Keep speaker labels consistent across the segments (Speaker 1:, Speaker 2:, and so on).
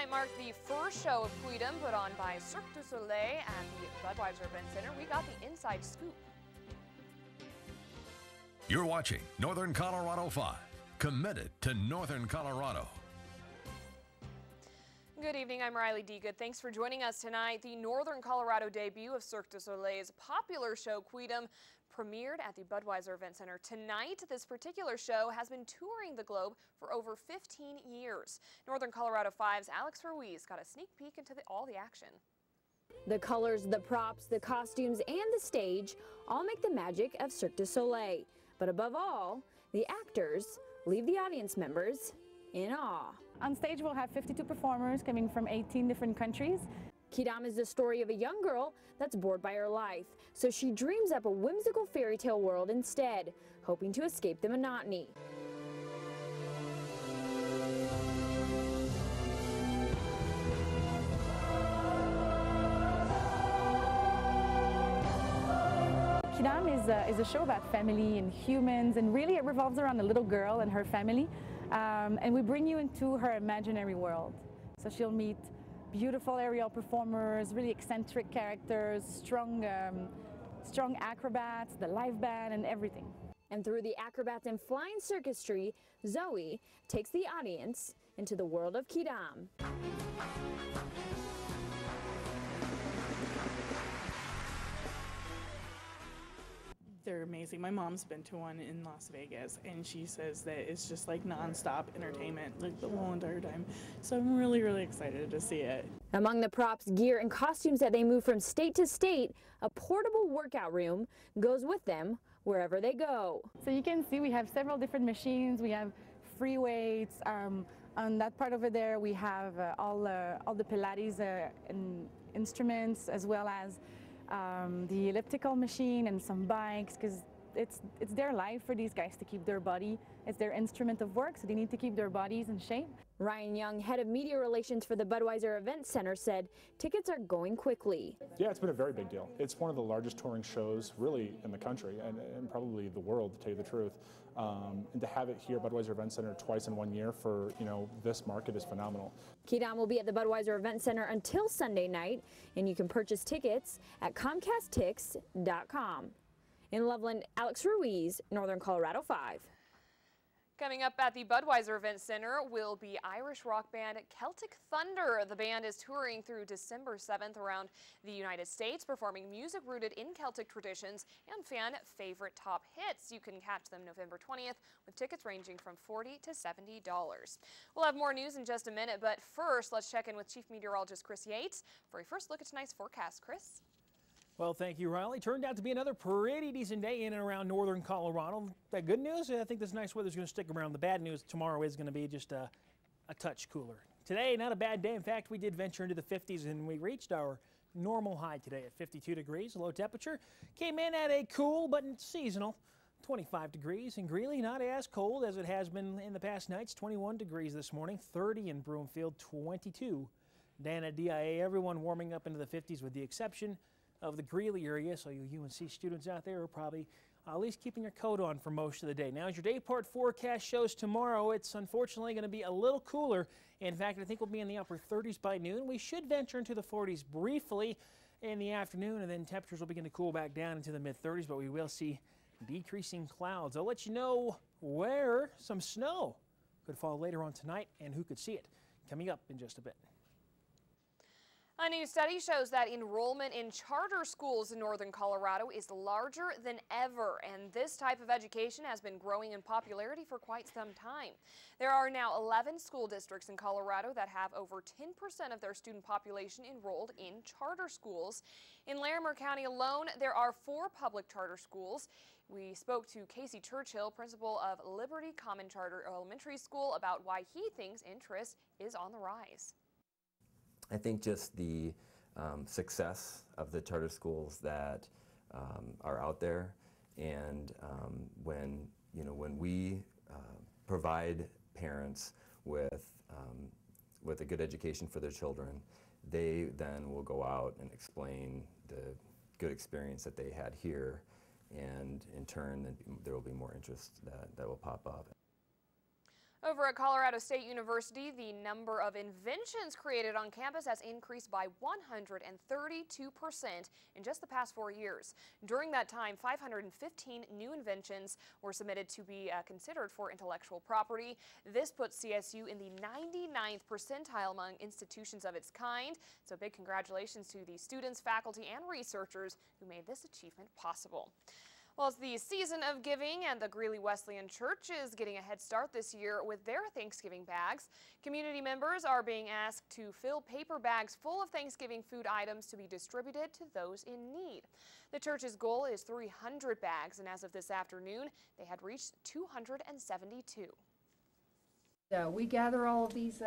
Speaker 1: Tonight marked the first show of Queedom put on by Cirque du Soleil at the Budweiser Event Center. We got the inside scoop.
Speaker 2: You're watching Northern Colorado 5, committed to Northern Colorado.
Speaker 1: Good evening, I'm Rylee DeGood. Thanks for joining us tonight. The Northern Colorado debut of Cirque du Soleil's popular show Queedom premiered at the Budweiser Event Center tonight. This particular show has been touring the globe for over 15 years. Northern Colorado 5's Alex Ruiz got a sneak peek into all the action.
Speaker 3: The colors, the props, the costumes, and the stage all make the magic of Cirque du Soleil. But above all, the actors leave the audience members in awe.
Speaker 4: On stage, we'll have 52 performers coming from 18 different countries.
Speaker 3: Queedom is the story of a young girl that's bored by her life, so she dreams up a whimsical fairy tale world instead, hoping to escape the monotony.
Speaker 4: Queedom is a show about family and humans, and really it revolves around a little girl and her family. And we bring you into her imaginary world. So she'll meet beautiful aerial performers, really eccentric characters, strong acrobats, the live band, and everything.
Speaker 3: And through the acrobats and flying circusry, Zoe takes the audience into the world of Queedom.
Speaker 5: They're amazing. My mom's been to one in Las Vegas, and she says that it's just like nonstop entertainment, like the whole entire time. So I'm really, really excited to see it.
Speaker 3: Among the props, gear, and costumes that they move from state to state, a portable workout room goes with them wherever they go.
Speaker 4: So you can see we have several different machines. We have free weights. On that part over there, we have all the Pilates instruments, as well as the elliptical machine and some bikes, because it's their life for these guys to keep their body. It's their instrument of work, so they need to keep their bodies in shape.
Speaker 3: Ryan Young, head of media relations for the Budweiser Event Center, said tickets are going quickly.
Speaker 6: Yeah, it's been a very big deal. It's one of the largest touring shows really in the country and probably the world, to tell you the truth. And to have it here, Budweiser Event Center, twice in 1 year for this market is phenomenal.
Speaker 3: Queedom will be at the Budweiser Event Center until Sunday night, and you can purchase tickets at ComcastTix.com. In Loveland, Alex Ruiz, Northern Colorado 5.
Speaker 1: Coming up at the Budweiser Event Center will be Irish rock band Celtic Thunder. The band is touring through December 7th around the United States, performing music rooted in Celtic traditions and fan favorite top hits. You can catch them November 20th with tickets ranging from $40 to $70. We'll have more news in just a minute, but first let's check in with Chief Meteorologist Chris Yates for a first look at tonight's forecast. Chris?
Speaker 7: Well, thank you, Rylee. Turned out to be another pretty decent day in and around northern Colorado. The good news, I think this nice weather is going to stick around. The bad news, tomorrow is going to be just a touch cooler. Today, not a bad day. In fact, we did venture into the 50s, and we reached our normal high today at 52 degrees. Low temperature came in at a cool but seasonal 25 degrees. In Greeley, not as cold as it has been in the past nights. 21 degrees this morning, 30 in Broomfield, 22 down at DIA. Everyone warming up into the 50s with the exception of the Greeley area, so you UNC students out there are probably at least keeping your coat on for most of the day. Now, as your day part forecast shows tomorrow, it's unfortunately going to be a little cooler. In fact, I think we'll be in the upper 30s by noon. We should venture into the 40s briefly in the afternoon, and then temperatures will begin to cool back down into the mid-30s, but we will see decreasing clouds. I'll let you know where some snow could fall later on tonight and who could see it coming up in just a bit.
Speaker 1: A new study shows that enrollment in charter schools in northern Colorado is larger than ever, and this type of education has been growing in popularity for quite some time. There are now 11 school districts in Colorado that have over 10% of their student population enrolled in charter schools. In Larimer County alone, there are 4 public charter schools. We spoke to Casey Churchill, principal of Liberty Common Charter Elementary School, about why he thinks interest is on the rise.
Speaker 8: I think just the success of the charter schools that are out there, and when we provide parents with a good education for their children, they then will go out and explain the good experience that they had here, and in turn there will be more interest that will pop up.
Speaker 1: Over at Colorado State University, the number of inventions created on campus has increased by 132% in just the past 4 years. During that time, 515 new inventions were submitted to be considered for intellectual property. This puts CSU in the 99th percentile among institutions of its kind. So big congratulations to the students, faculty, and researchers who made this achievement possible. Well, it's the season of giving, and the Rylee Wesleyan Church is getting a head start this year with their Thanksgiving bags. Community members are being asked to fill paper bags full of Thanksgiving food items to be distributed to those in need. The church's goal is 300 bags, and as of this afternoon, they had reached 272.
Speaker 9: We gather all of these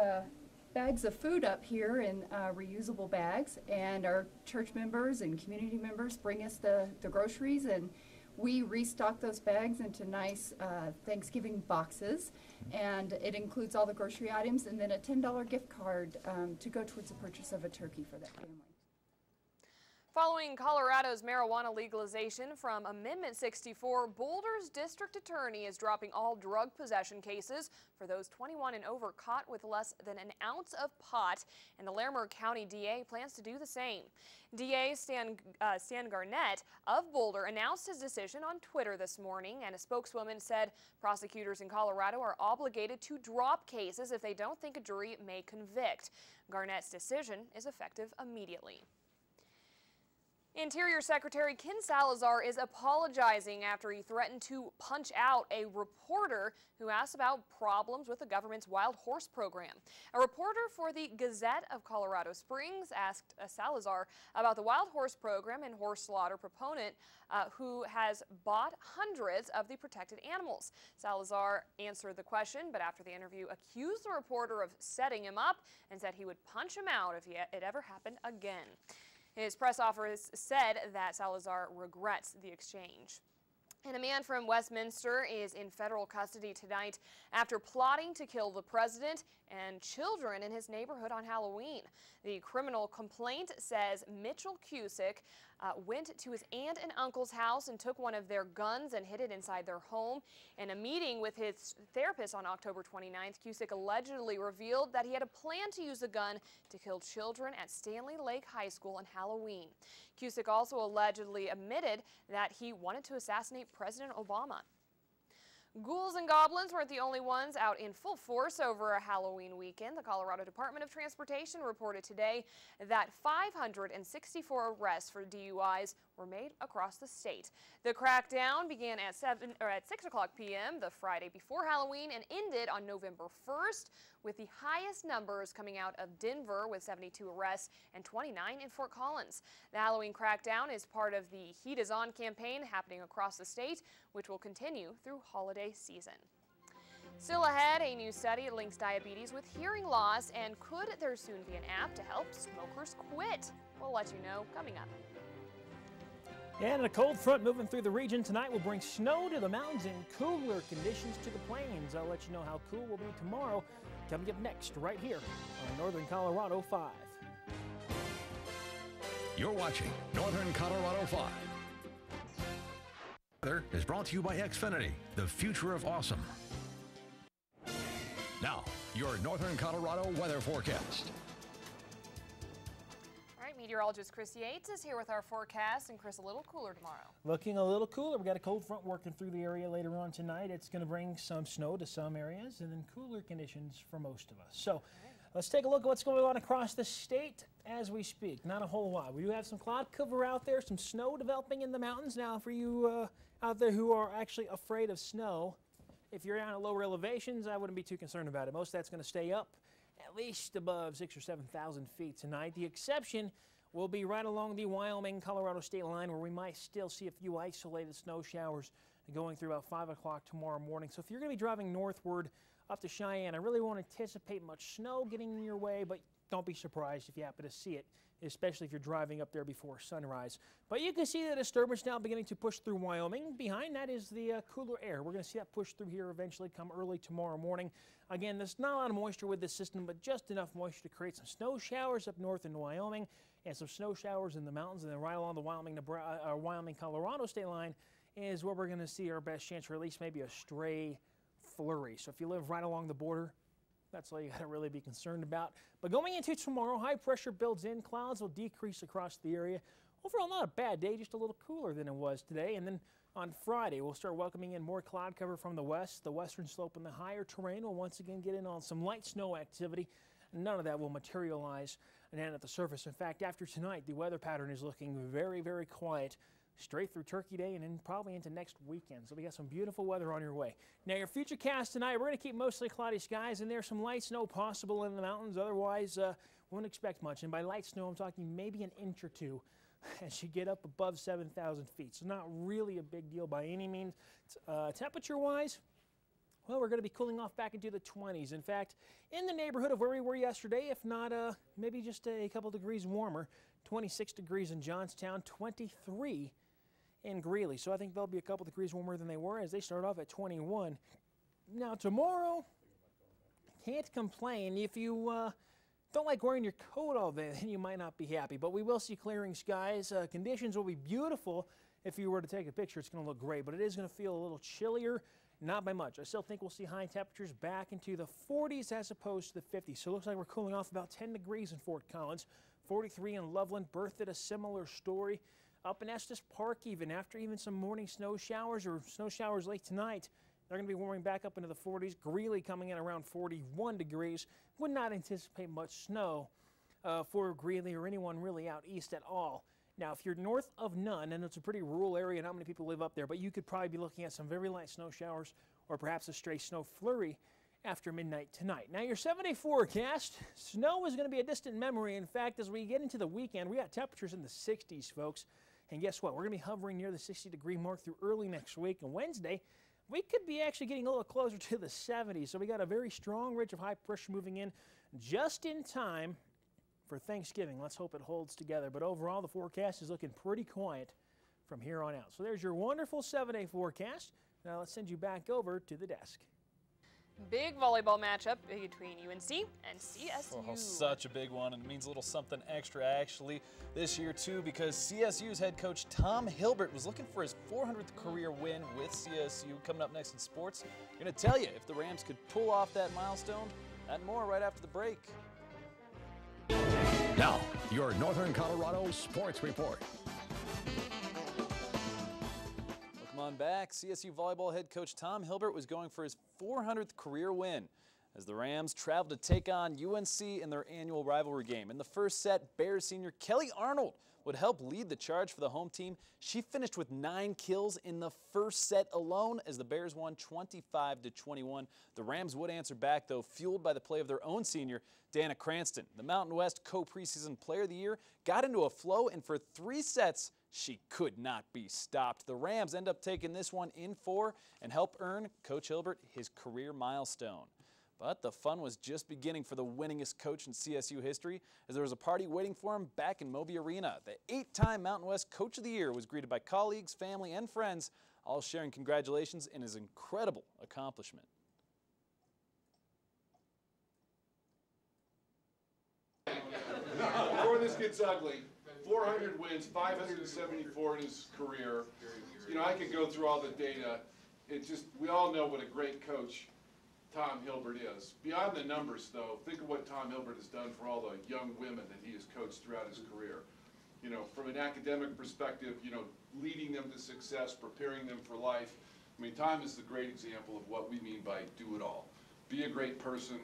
Speaker 9: bags of food up here in reusable bags, and our church members and community members bring us the groceries, and we restock those bags into nice Thanksgiving boxes, and it includes all the grocery items and then a $10 gift card to go towards the purchase of a turkey for that family.
Speaker 1: Following Colorado's marijuana legalization from Amendment 64, Boulder's district attorney is dropping all drug possession cases for those 21 and over caught with less than an ounce of pot, and the Larimer County DA plans to do the same. DA Stan Garnett of Boulder announced his decision on Twitter this morning, and a spokeswoman said prosecutors in Colorado are obligated to drop cases if they don't think a jury may convict. Garnett's decision is effective immediately. Interior Secretary Ken Salazar is apologizing after he threatened to punch out a reporter who asked about problems with the government's wild horse program. A reporter for the Gazette of Colorado Springs asked Salazar about the wild horse program and horse slaughter proponent who has bought hundreds of the protected animals. Salazar answered the question, but after the interview accused the reporter of setting him up and said he would punch him out if it ever happened again. His press office said that Salazar regrets the exchange. And a man from Westminster is in federal custody tonight after plotting to kill the president and children in his neighborhood on Halloween. The criminal complaint says Mitchell Cusick went to his aunt and uncle's house and took one of their guns and hid it inside their home. In a meeting with his therapist on October 29th, Cusick allegedly revealed that he had a plan to use the gun to kill children at Stanley Lake High School on Halloween. Cusick also allegedly admitted that he wanted to assassinate President Obama. Ghouls and goblins weren't the only ones out in full force over a Halloween weekend. The Colorado Department of Transportation reported today that 564 arrests for DUIs were made across the state. The crackdown began at 6 o'clock p.m. the Friday before Halloween and ended on November 1st, with the highest numbers coming out of Denver with 72 arrests and 29 in Fort Collins. The Halloween crackdown is part of the Heat is On campaign happening across the state, which will continue through holiday season. Still ahead, a new study links diabetes with hearing loss, and could there soon be an app to help smokers quit? We'll let you know coming up.
Speaker 7: And a cold front moving through the region tonight will bring snow to the mountains and cooler conditions to the plains. I'll let you know how cool will be tomorrow. Coming up next, right here on Northern Colorado 5.
Speaker 2: You're watching Northern Colorado 5. Weather is brought to you by Xfinity, the future of awesome. Now, your Northern Colorado weather forecast.
Speaker 1: All right, meteorologist Chris Yates is here with our forecast, and Chris, a little cooler tomorrow.
Speaker 7: Looking a little cooler. We got a cold front working through the area later on tonight. It's going to bring some snow to some areas and then cooler conditions for most of us. So let's take a look at what's going on across the state as we speak. Not a whole lot. We do have some cloud cover out there, some snow developing in the mountains. Now, for you out there who are actually afraid of snow, if you're down at lower elevations, I wouldn't be too concerned about it. Most of that's going to stay up at least above 6,000 or 7,000 feet tonight. The exception will be right along the Wyoming-Colorado state line, where we might still see a few isolated snow showers going through about 5 o'clock tomorrow morning. So if you're going to be driving northward up to Cheyenne, I really won't anticipate much snow getting in your way, but don't be surprised if you happen to see it, especially if you're driving up there before sunrise. But you can see the disturbance now beginning to push through Wyoming. Behind that is the cooler air. We're going to see that push through here eventually come early tomorrow morning. Again, there's not a lot of moisture with this system, but just enough moisture to create some snow showers up north in Wyoming and some snow showers in the mountains. And then right along the Wyoming-Colorado state line is where we're going to see our best chance for at least maybe a stray flurry. So if you live right along the border, that's all you got to really be concerned about. But going into tomorrow, high pressure builds in. Clouds will decrease across the area. Overall, not a bad day, just a little cooler than it was today. And then on Friday, we'll start welcoming in more cloud cover from the west. The western slope and the higher terrain will once again get in on some light snow activity. None of that will materialize down at the surface. In fact, after tonight, the weather pattern is looking very, very quiet straight through Turkey Day and then probably into next weekend. So we got some beautiful weather on your way. Now, your future cast tonight, we're going to keep mostly cloudy skies, and there's some light snow possible in the mountains. Otherwise, won't expect much. And by light snow, I'm talking maybe an inch or two as you get up above 7,000 feet. So not really a big deal by any means. Temperature-wise, well, we're going to be cooling off back into the 20s. In fact, in the neighborhood of where we were yesterday, if not maybe just a couple degrees warmer. 26 degrees in Johnstown, 23 in Greeley. So I think they'll be a couple degrees warmer than they were as they start off at 21. Now tomorrow, can't complain. If you don't like wearing your coat all day, then you might not be happy. But we will see clearing skies. Conditions will be beautiful. If you were to take a picture, it's going to look great. But it is going to feel a little chillier, not by much. I still think we'll see high temperatures back into the 40s as opposed to the 50s. So it looks like we're cooling off about 10 degrees in Fort Collins. 43 in Loveland. Berthoud, a similar story. Up in Estes Park, even after some morning snow showers or snow showers late tonight, they're going to be warming back up into the 40s. Greeley coming in around 41 degrees. Would not anticipate much snow for Greeley or anyone really out east at all. Now, if you're north of Nunn, and it's a pretty rural area, not many people live up there, but you could probably be looking at some very light snow showers or perhaps a stray snow flurry after midnight tonight. Now, your 7-day forecast, snow is going to be a distant memory. In fact, as we get into the weekend, we got temperatures in the 60s, folks. And guess what? We're going to be hovering near the 60-degree mark through early next week. And Wednesday, we could be actually getting a little closer to the 70s. So we got a very strong ridge of high pressure moving in just in time for Thanksgiving. Let's hope it holds together. But overall, the forecast is looking pretty quiet from here on out. So there's your wonderful 7-day forecast. Now let's send you back over to the desk.
Speaker 1: Big volleyball matchup between UNC and CSU.
Speaker 10: Oh, such a big one, and it means a little something extra actually this year too, because CSU's head coach Tom Hilbert was looking for his 400th career win with CSU. Coming up next in sports, we're going to tell you if the Rams could pull off that milestone. That and more right after the break.
Speaker 2: Now, your Northern Colorado Sports Report.
Speaker 10: Welcome on back. CSU volleyball head coach Tom Hilbert was going for his 400th career win as the Rams traveled to take on UNC in their annual rivalry game. In the first set, Bears senior Kelly Arnold would help lead the charge for the home team. She finished with 9 kills in the first set alone as the Bears won 25-21. The Rams would answer back, though, fueled by the play of their own senior, Dana Cranston. The Mountain West co-preseason player of the year got into a flow, and for 3 sets, she could not be stopped. The Rams end up taking this one in 4 and help earn Coach Hilbert his career milestone. But the fun was just beginning for the winningest coach in CSU history as there was a party waiting for him back in Moby Arena. The 8-time Mountain West Coach of the Year was greeted by colleagues, family, and friends, all sharing congratulations in his incredible accomplishment.
Speaker 11: Before this gets ugly, 400 wins, 574 in his career. You know, I could go through all the data. We all know what a great coach Tom Hilbert is. Beyond the numbers, though, think of what Tom Hilbert has done for all the young women that he has coached throughout his career. You know, from an academic perspective, you know, leading them to success, preparing them for life. I mean, Tom is the great example of what we mean by do it all. Be a great person,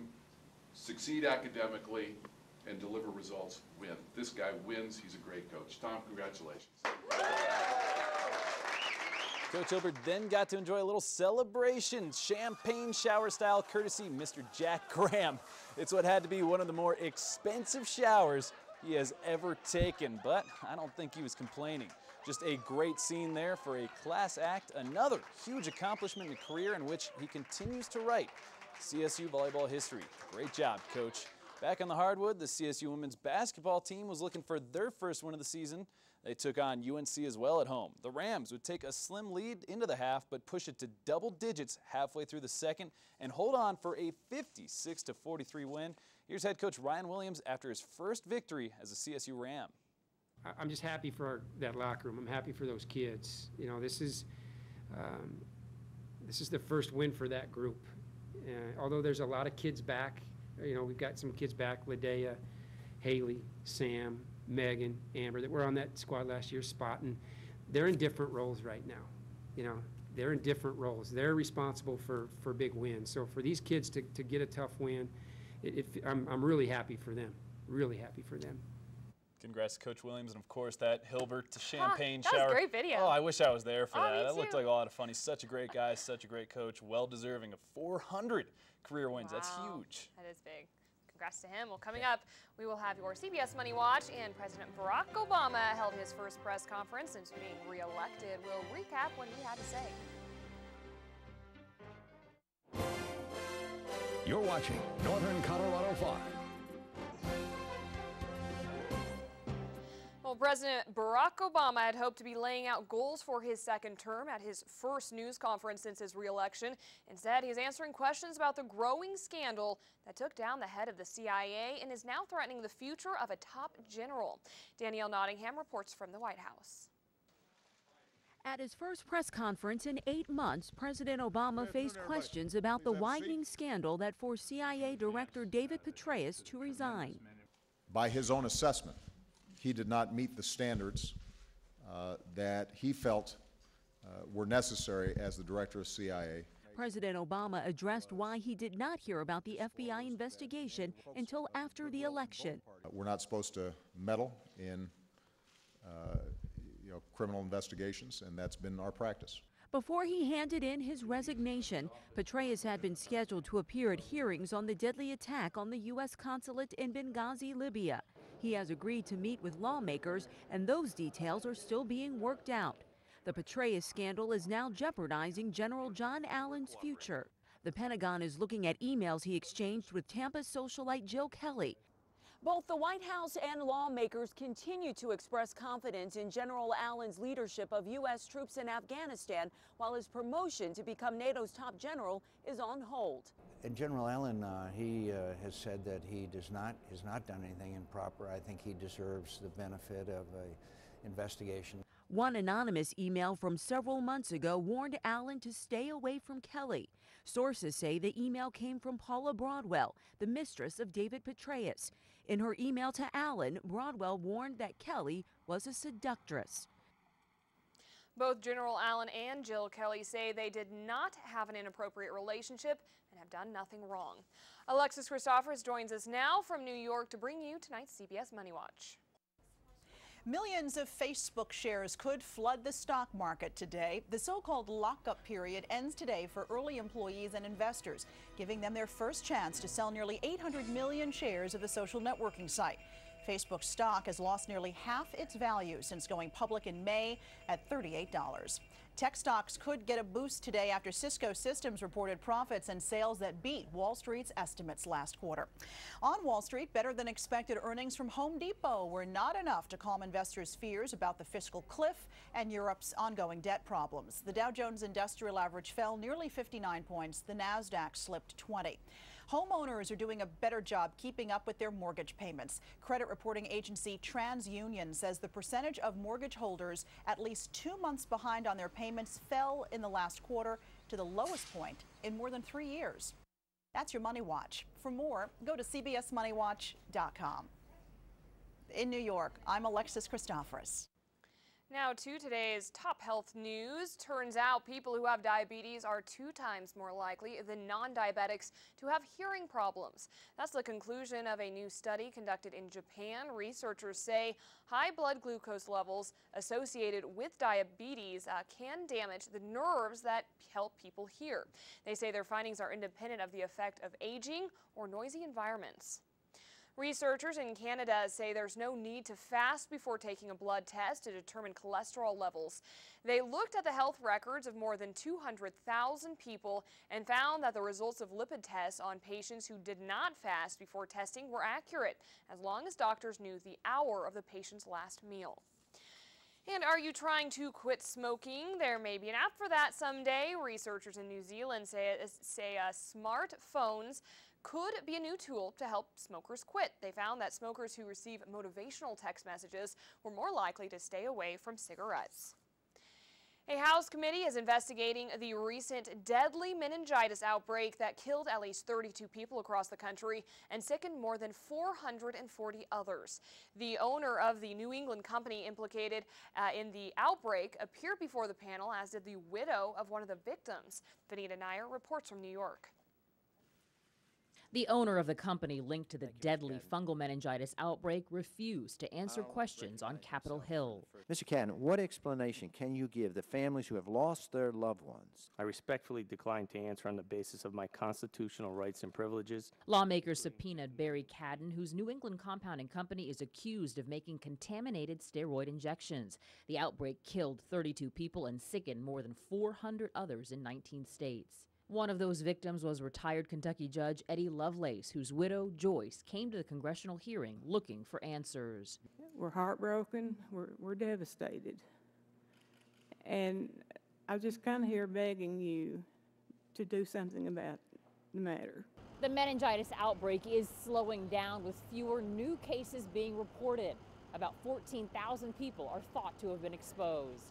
Speaker 11: succeed academically, and deliver results, win. This guy wins, he's a great coach. Tom, congratulations.
Speaker 10: Coach Hilbert then got to enjoy a little celebration, champagne shower style, courtesy Mr. Jack Graham. It's what had to be one of the more expensive showers he has ever taken, but I don't think he was complaining. Just a great scene there for a class act, another huge accomplishment in a career in which he continues to write CSU volleyball history. Great job, Coach. Back on the hardwood, the CSU women's basketball team was looking for their first win of the season. They took on UNC as well at home. The Rams would take a slim lead into the half, but push it to double digits halfway through the second and hold on for a 56-43 win. Here's head coach Ryan Williams after his first victory as a CSU Ram.
Speaker 12: I'm just happy for that locker room. I'm happy for those kids. You know, this is the first win for that group, Although there's a lot of kids back, you know, we've got some kids back, Ladea, Haley, Sam, Megan, Amber, that were on that squad last year, spotting. They're in different roles right now. You know, they're in different roles. They're responsible for big wins. So for these kids to get a tough win, I'm really happy for them. Really happy for them.
Speaker 10: Congrats to Coach Williams, and of course that Hilbert to Champagne
Speaker 1: that
Speaker 10: shower.
Speaker 1: was a great video.
Speaker 10: Oh, I wish I was there for that.
Speaker 1: Me
Speaker 10: That looked
Speaker 1: too.
Speaker 10: like a lot of fun. He's such a great guy, such a great coach, well deserving of 400 career wins.
Speaker 1: Wow.
Speaker 10: That's huge.
Speaker 1: That is big. Congrats to him. Well, coming up, we will have your CBS Money Watch, and President Barack Obama held his first press conference since being re-elected. We'll recap what he had to say.
Speaker 2: You're watching Northern Colorado 5.
Speaker 1: Well, President Barack Obama had hoped to be laying out goals for his second term at his first news conference since his re-election. Instead, he's answering questions about the growing scandal that took down the head of the CIA and is now threatening the future of a top general. Danielle Nottingham reports from the White House.
Speaker 13: At his first press conference in 8 months, President Obama faced questions about the widening scandal that forced CIA Director David Petraeus to resign.
Speaker 14: By his own assessment, he did not meet the standards that he felt were necessary as the director of CIA.
Speaker 13: President Obama addressed why he did not hear about the FBI investigation until after the election.
Speaker 14: We're not supposed to meddle in criminal investigations, and that's been our practice.
Speaker 13: Before he handed in his resignation, Petraeus had been scheduled to appear at hearings on the deadly attack on the U.S. consulate in Benghazi, Libya. He has agreed to meet with lawmakers, and those details are still being worked out. The Petraeus scandal is now jeopardizing General John Allen's future. The Pentagon is looking at emails he exchanged with Tampa socialite Jill Kelly. Both the White House and lawmakers continue to express confidence in General Allen's leadership of U.S. troops in Afghanistan, while his promotion to become NATO's top general is on hold.
Speaker 15: And General Allen, he has said that he has not done anything improper. I think he deserves the benefit of an investigation.
Speaker 13: One anonymous email from several months ago warned Allen to stay away from Kelly. Sources say the email came from Paula Broadwell, the mistress of David Petraeus. In her email to Allen, Broadwell warned that Kelly was a seductress.
Speaker 1: Both General Allen and Jill Kelly say they did not have an inappropriate relationship and have done nothing wrong. Alexis Christophorus joins us now from New York to bring you tonight's CBS Money Watch.
Speaker 16: Millions of Facebook shares could flood the stock market today. The so-called lockup period ends today for early employees and investors, giving them their first chance to sell nearly 800 million shares of the social networking site. Facebook stock has lost nearly half its value since going public in May at $38. Tech stocks could get a boost today after Cisco Systems reported profits and sales that beat Wall Street's estimates last quarter. On Wall Street, better than expected earnings from Home Depot were not enough to calm investors' fears about the fiscal cliff and Europe's ongoing debt problems. The Dow Jones Industrial Average fell nearly 59 points. The Nasdaq slipped 20. Homeowners are doing a better job keeping up with their mortgage payments. Credit reporting agency TransUnion says the percentage of mortgage holders at least 2 months behind on their payments fell in the last quarter to the lowest point in more than 3 years. That's your Money Watch. For more, go to cbsmoneywatch.com. In New York, I'm Alexis Christophorus.
Speaker 1: Now to today's top health news. Turns out people who have diabetes are 2 times more likely than non-diabetics to have hearing problems. That's the conclusion of a new study conducted in Japan. Researchers say high blood glucose levels associated with diabetes can damage the nerves that help people hear. They say their findings are independent of the effect of aging or noisy environments. Researchers in Canada say there's no need to fast before taking a blood test to determine cholesterol levels. They looked at the health records of more than 200,000 people and found that the results of lipid tests on patients who did not fast before testing were accurate, as long as doctors knew the hour of the patient's last meal. And are you trying to quit smoking? There may be an app for that someday. Researchers in New Zealand say smartphones could be a new tool to help smokers quit. They found that smokers who receive motivational text messages were more likely to stay away from cigarettes. A House committee is investigating the recent deadly meningitis outbreak that killed at least 32 people across the country and sickened more than 440 others. The owner of the New England company implicated in the outbreak appeared before the panel, as did the widow of one of the victims. Vanita Nair reports from New York.
Speaker 17: The owner of the company linked to the deadly fungal meningitis outbreak refused to answer questions on Capitol Hill.
Speaker 18: Mr. Cannon, what explanation can you give the families who have lost their loved ones?
Speaker 19: I respectfully decline to answer on the basis of my constitutional rights and privileges.
Speaker 17: Lawmakers subpoenaed Barry Cadden, whose New England compounding company is accused of making contaminated steroid injections. The outbreak killed 32 people and sickened more than 400 others in 19 states. One of those victims was retired Kentucky Judge Eddie Lovelace, whose widow, Joyce, came to the congressional hearing looking for answers.
Speaker 20: We're heartbroken. We're devastated. And I'm just kind of here begging you to do something about the matter.
Speaker 17: The meningitis outbreak is slowing down, with fewer new cases being reported. About 14,000 people are thought to have been exposed.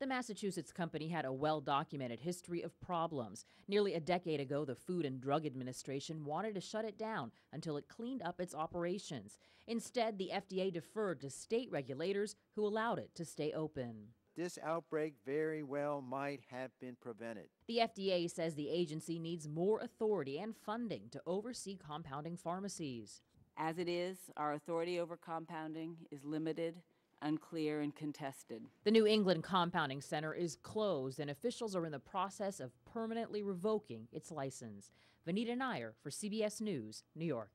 Speaker 17: The Massachusetts company had a well-documented history of problems. Nearly a decade ago, the Food and Drug Administration wanted to shut it down until it cleaned up its operations. Instead, the FDA deferred to state regulators who allowed it to stay open.
Speaker 18: This outbreak very well might have been prevented.
Speaker 17: The FDA says the agency needs more authority and funding to oversee compounding pharmacies.
Speaker 21: As it is, our authority over compounding is limited, unclear, and contested.
Speaker 17: The New England Compounding Center is closed, and officials are in the process of permanently revoking its license. Vanita Nair for CBS News, New York.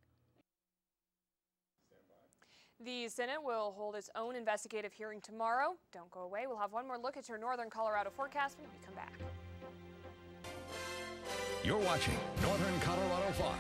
Speaker 1: The Senate will hold its own investigative hearing tomorrow. Don't go away. We'll have one more look at your northern Colorado forecast when we come back.
Speaker 2: You're watching Northern Colorado 5.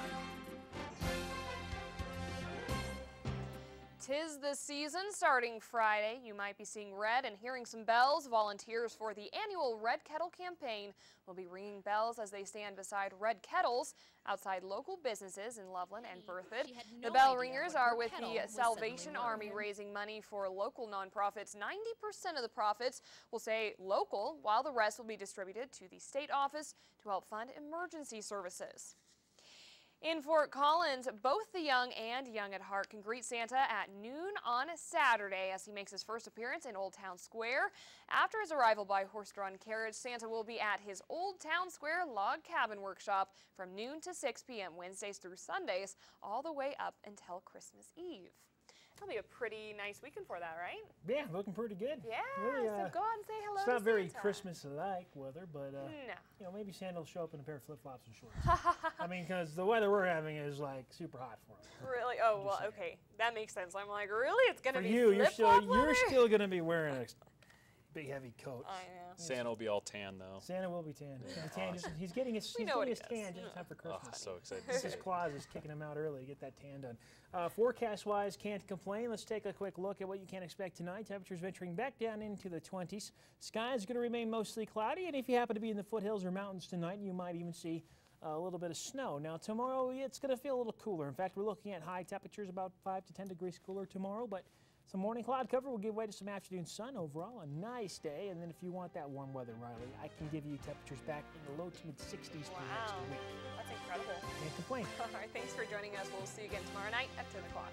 Speaker 1: 'Tis the season starting Friday. You might be seeing red and hearing some bells. Volunteers for the annual Red Kettle campaign will be ringing bells as they stand beside red kettles outside local businesses in Loveland and Berthoud. The bell ringers are with the Salvation Army, raising money for local nonprofits. 90% of the profits will stay local, while the rest will be distributed to the state office to help fund emergency services. In Fort Collins, both the young and young at heart can greet Santa at noon on Saturday as he makes his first appearance in Old Town Square. After his arrival by horse-drawn carriage, Santa will be at his Old Town Square log cabin workshop from noon to 6 p.m. Wednesdays through Sundays, all the way up until Christmas Eve. That'll be a pretty nice weekend for that, right?
Speaker 7: Yeah, looking pretty good.
Speaker 1: Yeah,
Speaker 7: really,
Speaker 1: so go out and say hello to
Speaker 7: It's not very
Speaker 1: Santa.
Speaker 7: Christmas-like weather, but
Speaker 1: No.
Speaker 7: you know, maybe Santa will show up in a pair of flip-flops and shorts. I mean, because the weather we're having is like super hot for him.
Speaker 1: Really? Oh, well, okay. That makes sense. I'm like, really? It's going to
Speaker 7: For
Speaker 1: be
Speaker 7: you,
Speaker 1: flip-flop
Speaker 7: you're
Speaker 1: weather?
Speaker 7: still going to be wearing a big heavy coat.
Speaker 1: I know.
Speaker 10: Santa will be all tan, though.
Speaker 7: Santa will be tan. He's getting his,
Speaker 1: We know what he
Speaker 7: tan
Speaker 1: does.
Speaker 7: just in time for Christmas.
Speaker 10: Oh, so excited to see
Speaker 7: Mrs.
Speaker 10: it.
Speaker 7: Claus is kicking him out early to get that tan done. Forecast-wise, can't complain. Let's take a quick look at what you can expect tonight. Temperatures venturing back down into the 20s. Sky is going to remain mostly cloudy, and if you happen to be in the foothills or mountains tonight, you might even see a little bit of snow. Now, tomorrow, it's going to feel a little cooler. In fact, we're looking at high temperatures about 5 to 10 degrees cooler tomorrow, but some morning cloud cover will give way to some afternoon sun. Overall, a nice day. And then if you want that warm weather, Rylee, I can give you temperatures back in the low to mid-60s for next week.
Speaker 1: That's incredible.
Speaker 7: Can't complain.
Speaker 1: All right, thanks for joining us. We'll see you again tomorrow night at 10 o'clock.